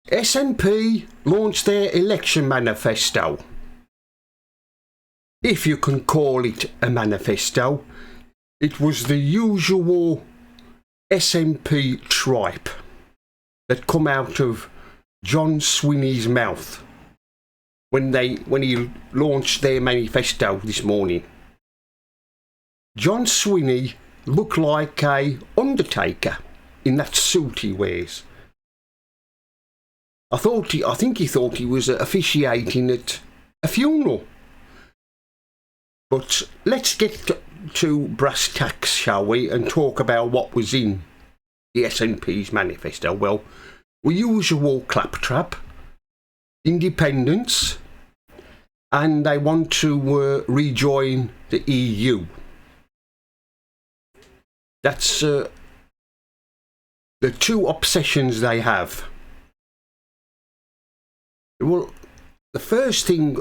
SNP launched their election manifesto. If you can call it a manifesto, it was the usual SNP tripe that come out of John Swinney's mouth when he launched their manifesto this morning. John Swinney looked like a undertaker in that suit he wears. I think he thought he was officiating at a funeral. But let's get to brass tacks, shall we, and talk about what was in the SNP's manifesto. Well, usual claptrap, independence, and they want to rejoin the EU. That's the two obsessions they have. Well, the first thing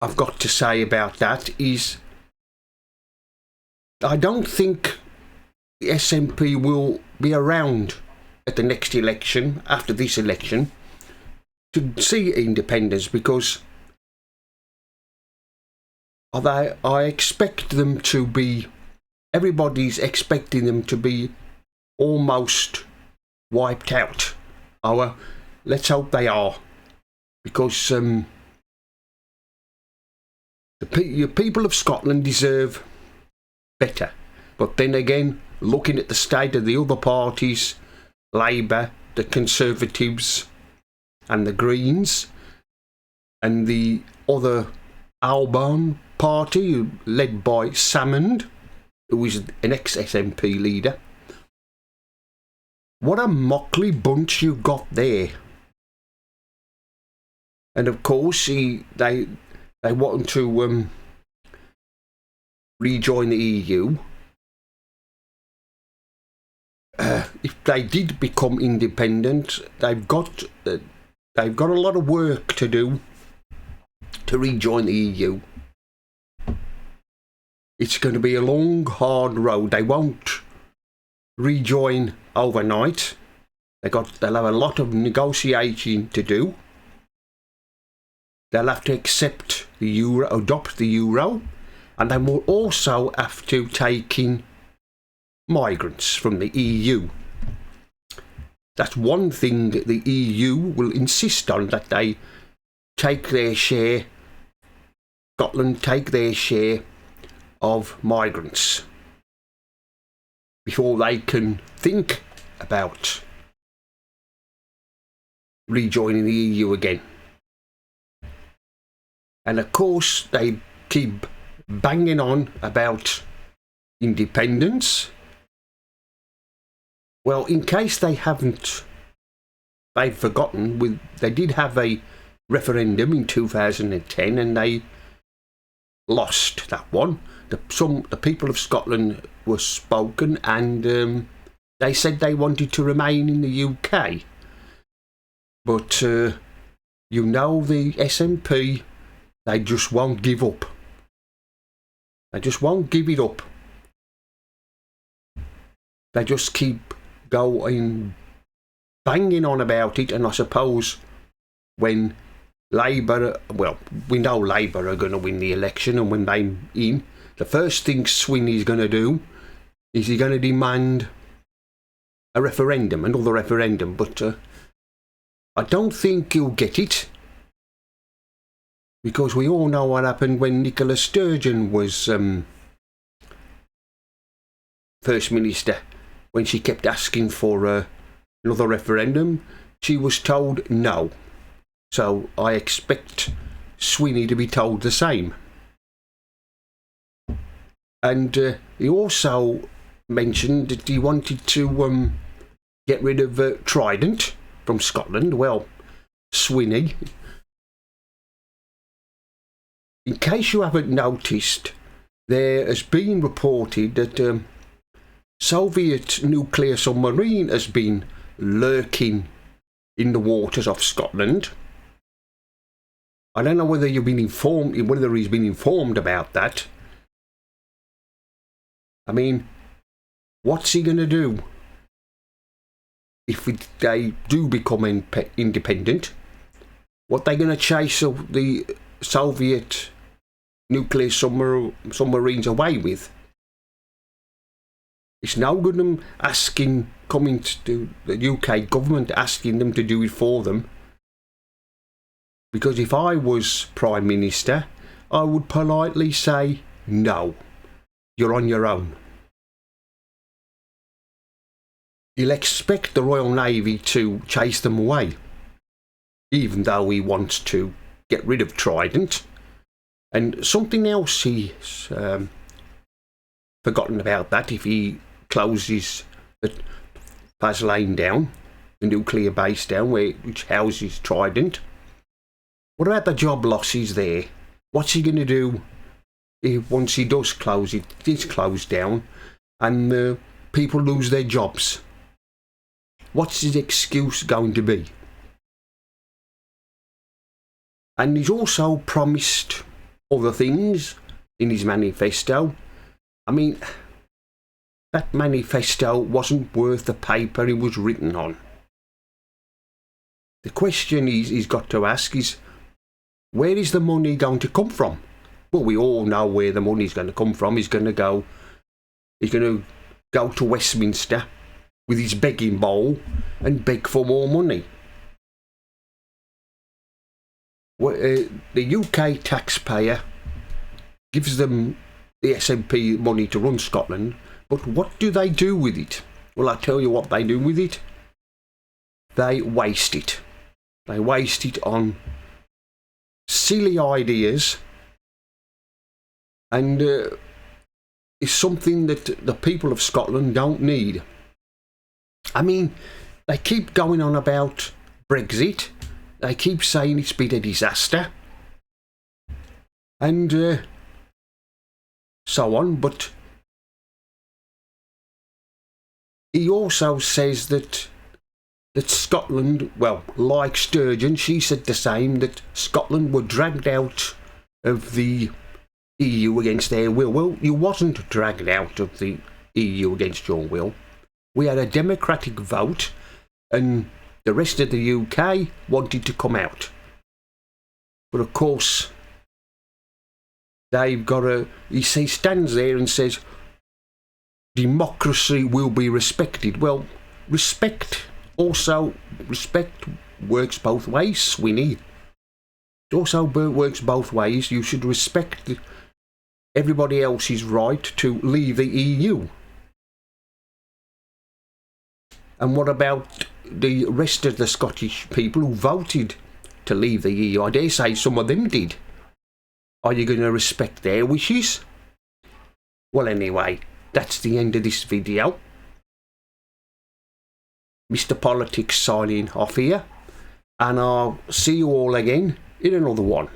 I've got to say about that is I don't think the SNP will be around at the next election, after this election, to see independence, because I expect them to be, everybody's expecting them to be almost wiped out. Let's hope they are, because the people of Scotland deserve better. But then again, looking at the state of the other parties, Labour, the Conservatives and the Greens, and the other Alban party led by Salmond, who is an ex-SNP leader, what a motley bunch you got there. And of course they want to rejoin the EU. If they did become independent, they've got a lot of work to do to rejoin the EU. It's going to be a long, hard road. They won't rejoin overnight. They'll have a lot of negotiating to do. They'll have to accept the euro, adopt the euro, and they will also have to take in migrants from the EU. That's one thing the EU will insist on, that they take their share, Scotland take their share of migrants before they can think about rejoining the EU again. And of course, they keep banging on about independence. Well, in case they've forgotten, they did have a referendum in 2010 and they lost that one. The people of Scotland were spoken, and they said they wanted to remain in the UK. But the SNP, they just won't give up. They just won't give it up. They just keep going, banging on about it, and I suppose when Labour, well, we know Labour are going to win the election, and when they're in, the first thing Swinney's going to do is he's going to demand a referendum, another referendum, but I don't think he'll get it, because we all know what happened when Nicola Sturgeon was First Minister. When she kept asking for another referendum, she was told no. So I expect Swinney to be told the same. And he also mentioned that he wanted to get rid of Trident from Scotland. Well, Swinney, in case you haven't noticed, there has been reported that Soviet nuclear submarine has been lurking in the waters of Scotland. I don't know whether he's been informed about that. I mean, what's he going to do? if they do become independent, what they going to chase the Soviet nuclear submarines away with? It's no good them coming to the UK government asking them to do it for them. Because if I was Prime Minister, I would politely say, no, you're on your own. He'll expect the Royal Navy to chase them away, even though he wants to get rid of Trident. And something else he's forgotten about that, if he closes the Paz Lane down, the nuclear base down, which houses Trident. What about the job losses there? What's he going to do once he does close it? It's closed down and people lose their jobs. What's his excuse going to be? And he's also promised other things in his manifesto. I mean, that manifesto wasn't worth the paper it was written on. The question he's got to ask is, where is the money going to come from? Well, we all know where the money's going to come from. He's going to go to Westminster with his begging bowl and beg for more money. The UK taxpayer gives them the SNP money to run Scotland, but what do they do with it? Well, I'll tell you what they do with it. They waste it. They waste it on silly ideas, and it's something that the people of Scotland don't need. I mean, they keep going on about Brexit. They keep saying it's been a disaster, and so on, but he also says that Scotland, well, like Sturgeon, she said the same, that Scotland were dragged out of the EU against their will. Well, you wasn't dragged out of the EU against your will. We had a democratic vote and the rest of the UK wanted to come out. But of course, they've got he stands there and says, democracy will be respected. Well, respect works both ways, Swinny. It also works both ways. You should respect everybody else's right to leave the EU. And what about the rest of the Scottish people who voted to leave the EU? I dare say some of them did. Are you going to respect their wishes? Well, anyway, that's the end of this video. Mr. Politics signing off here, and I'll see you all again in another one.